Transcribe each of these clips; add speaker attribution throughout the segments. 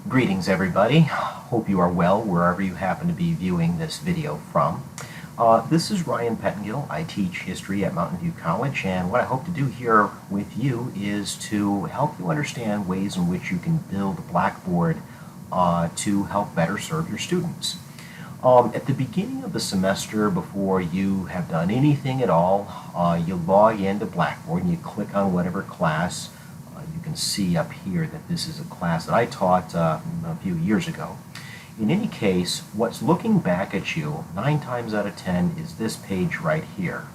Speaker 1: Greetings everybody. Hope you are well wherever you happen to be viewing this video from. This is Ryan Pettengill. I teach history at Mountain View College, and what I hope to do here with you is to help you understand ways in which you can build Blackboard to help better serve your students. At the beginning of the semester, before you have done anything at all, you log into Blackboard and you click on whatever class. You can see up here that this is a class that I taught a few years ago. In any case, what's looking back at you 9 times out of 10 is this page right here.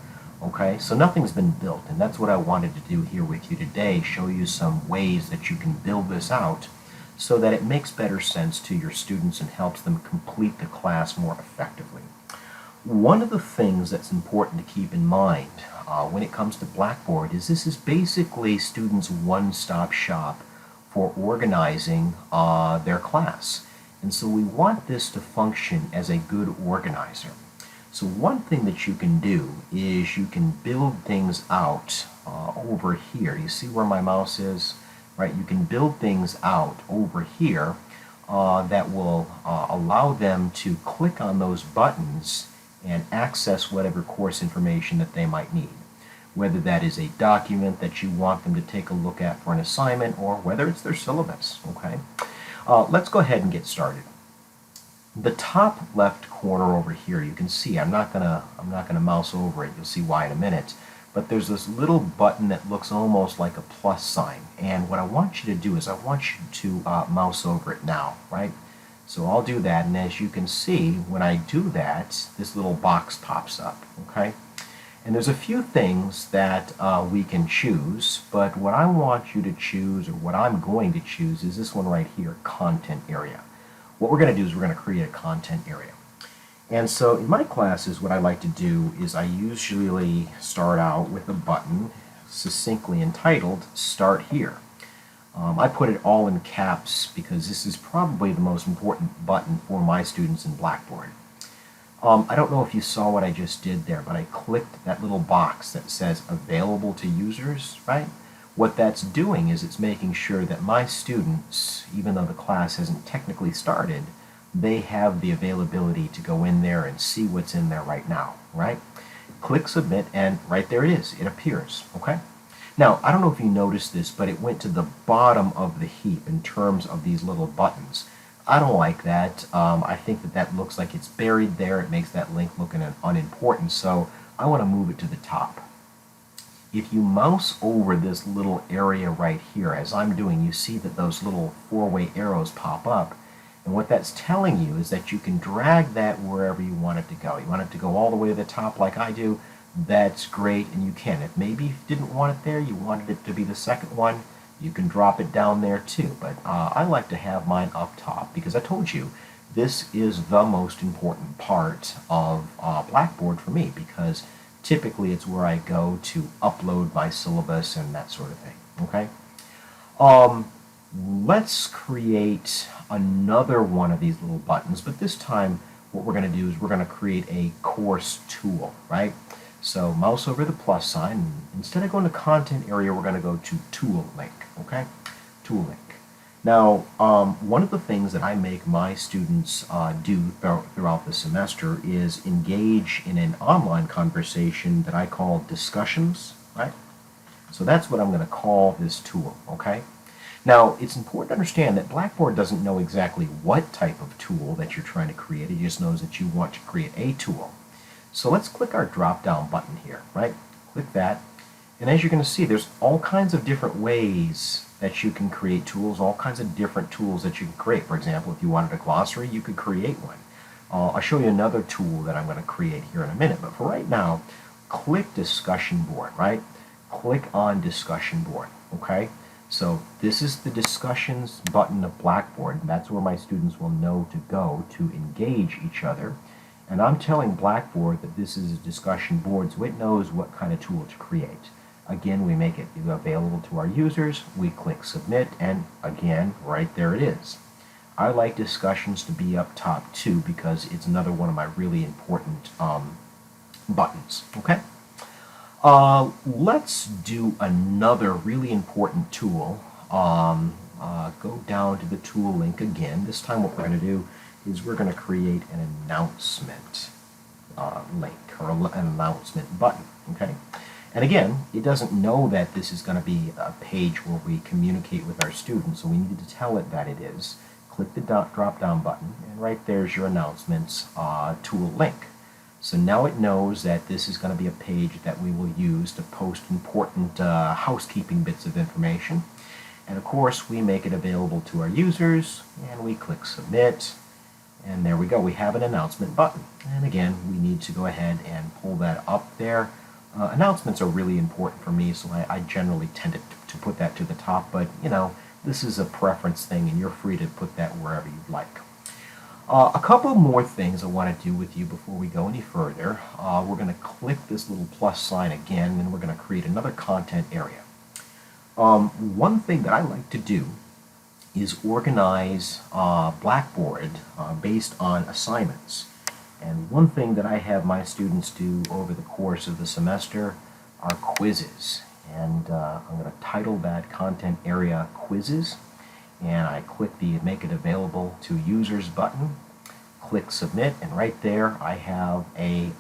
Speaker 1: Okay, so nothing's been built, and that's what I wanted to do here with you today, show you some ways that you can build this out so that it makes better sense to your students and helps them complete the class more effectively. One of the things that's important to keep in mind when it comes to Blackboard is this is basically students' one-stop shop for organizing their class. And so we want this to function as a good organizer. So one thing that you can do is you can build things out over here. You see where my mouse is? Right? You can build things out over here that will allow them to click on those buttons and access whatever course information that they might need. Whether that is a document that you want them to take a look at for an assignment or whether it's their syllabus. Okay, let's go ahead and get started. The top left corner over here, you can see, I'm not gonna mouse over it. You'll see why in a minute. But there's this little button that looks almost like a plus sign. And what I want you to do is I want you to mouse over it now, right? So I'll do that, and as you can see, when I do that, this little box pops up, okay? And there's a few things that we can choose, but what I want you to choose, or what I'm going to choose, is this one right here, Content Area. What we're going to do is we're going to create a content area. And so in my classes, what I like to do is I usually start out with a button succinctly entitled Start Here. I put it all in caps because this is probably the most important button for my students in Blackboard. I don't know if you saw what I just did there, but I clicked that little box that says Available to Users, right? What that's doing is it's making sure that my students, even though the class hasn't technically started, they have the availability to go in there and see what's in there right now, right? Click Submit, and right there it is. It appears, okay? Now, I don't know if you noticed this, but it went to the bottom of the heap in terms of these little buttons. I don't like that. I think that that looks like it's buried there. It makes that link look unimportant, so I want to move it to the top. If you mouse over this little area right here, as I'm doing, you see that those little four-way arrows pop up. And what that's telling you is that you can drag that wherever you want it to go. You want it to go all the way to the top like I do, that's great, and you can. If maybe you didn't want it there, you wanted it to be the second one, you can drop it down there too. But I like to have mine up top because I told you this is the most important part of Blackboard for me, because typically it's where I go to upload my syllabus and that sort of thing. Okay? Let's create another one of these little buttons, but this time what we're going to do is we're going to create a course tool, right? So mouse over the plus sign, and instead of going to Content Area, we're going to go to Tool Link, okay? Tool Link. Now, one of the things that I make my students do throughout the semester is engage in an online conversation that I call discussions, right? So that's what I'm going to call this tool, okay? Now, it's important to understand that Blackboard doesn't know exactly what type of tool that you're trying to create. It just knows that you want to create a tool. So let's click our drop-down button here, right? Click that. And as you're going to see, there's all kinds of different ways that you can create tools, all kinds of different tools that you can create. For example, if you wanted a glossary, you could create one. I'll show you another tool that I'm going to create here in a minute. But for right now, click Discussion Board, right? Click on Discussion Board, okay? So this is the Discussions button of Blackboard, and that's where my students will know to go to engage each other. And I'm telling Blackboard that this is a discussion board, so it knows what kind of tool to create. Again, we make it available to our users, we click Submit, and again, right there it is. I like discussions to be up top too because it's another one of my really important buttons, okay? Let's do another really important tool go down to the tool link again. This time what we're going to do is we're going to create an announcement link or an announcement button. Okay. And again, it doesn't know that this is going to be a page where we communicate with our students, so we need to tell it that it is. Click the drop-down button, and right there's your announcements tool link. So now it knows that this is going to be a page that we will use to post important housekeeping bits of information. And of course, we make it available to our users, and we click submit. And there we go. We have an announcement button. And again, we need to go ahead and pull that up there. Announcements are really important for me, so I generally tend to put that to the top, but you know, this is a preference thing and you're free to put that wherever you'd like. A couple more things I want to do with you before we go any further. We're going to click this little plus sign again, and we're going to create another content area. One thing that I like to do is organize Blackboard based on assignments. And one thing that I have my students do over the course of the semester are quizzes. And I'm going to title that content area Quizzes. And I click the Make It Available to Users button. Click Submit, and right there I have a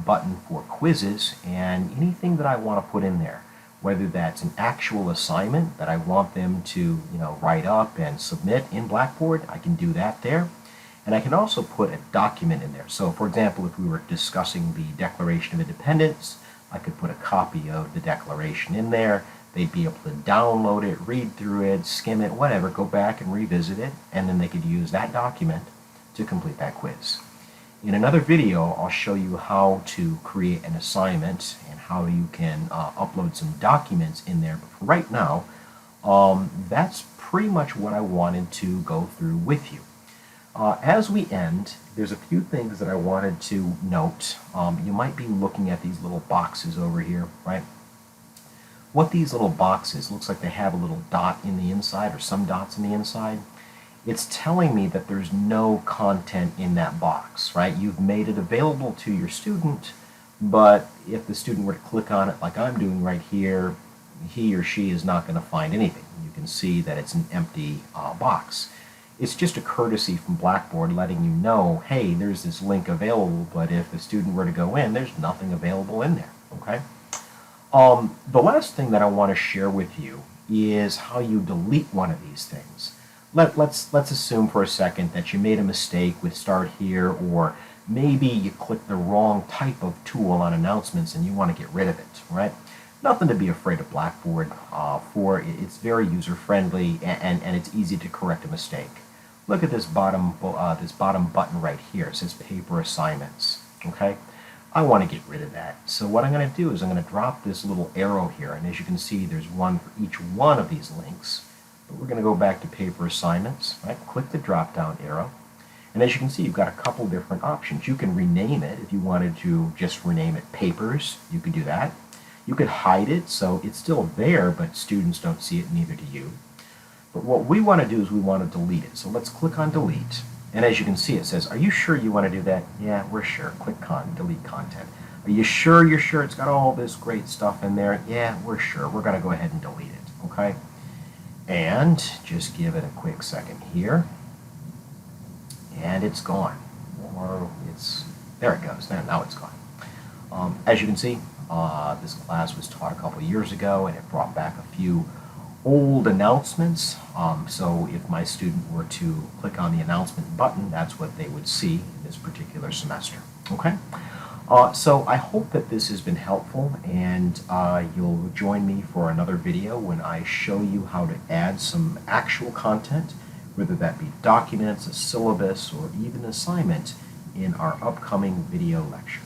Speaker 1: button for quizzes and anything that I want to put in there. Whether that's an actual assignment that I want them to write up and submit in Blackboard, I can do that there. And I can also put a document in there. So for example, if we were discussing the Declaration of Independence, I could put a copy of the Declaration in there. They'd be able to download it, read through it, skim it, whatever, go back and revisit it, and then they could use that document to complete that quiz. In another video, I'll show you how to create an assignment and how you can upload some documents in there. But for right now, that's pretty much what I wanted to go through with you. As we end, there's a few things that I wanted to note. You might be looking at these little boxes over here, right? What these little boxes, looks like they have a little dot in the inside or some dots in the inside. It's telling me that there's no content in that box, right? You've made it available to your student, but if the student were to click on it like I'm doing right here, he or she is not going to find anything. You can see that it's an empty box. It's just a courtesy from Blackboard letting you know, hey, there's this link available, but if the student were to go in, there's nothing available in there, okay? The last thing that I want to share with you is how you delete one of these things. Let's assume for a second that you made a mistake with Start Here, or maybe you clicked the wrong type of tool on announcements and you want to get rid of it, right? Nothing to be afraid of Blackboard for. It's very user-friendly and it's easy to correct a mistake. Look at this bottom button right here. It says Paper Assignments, okay? I want to get rid of that. So what I'm going to do is I'm going to drop this little arrow here, and as you can see, there's one for each one of these links. But we're going to go back to Paper Assignments, right? Click the drop-down arrow. And as you can see, you've got a couple different options. You can rename it. If you wanted to just rename it Papers, you could do that. You could hide it, so it's still there, but students don't see it, neither do you. But what we want to do is we want to delete it. So let's click on Delete. And as you can see, it says, are you sure you want to do that? Yeah, we're sure. Click on Delete Content. Are you sure you're sure it's got all this great stuff in there? Yeah, we're sure. We're going to go ahead and delete it, okay? And just give it a quick second here. And it's gone. Or there it goes. Now it's gone. As you can see, this class was taught a couple of years ago, and it brought back a few old announcements. So if my student were to click on the announcement button, that's what they would see in this particular semester. Okay? So I hope that this has been helpful, and you'll join me for another video when I show you how to add some actual content, whether that be documents, a syllabus, or even an assignment in our upcoming video lecture.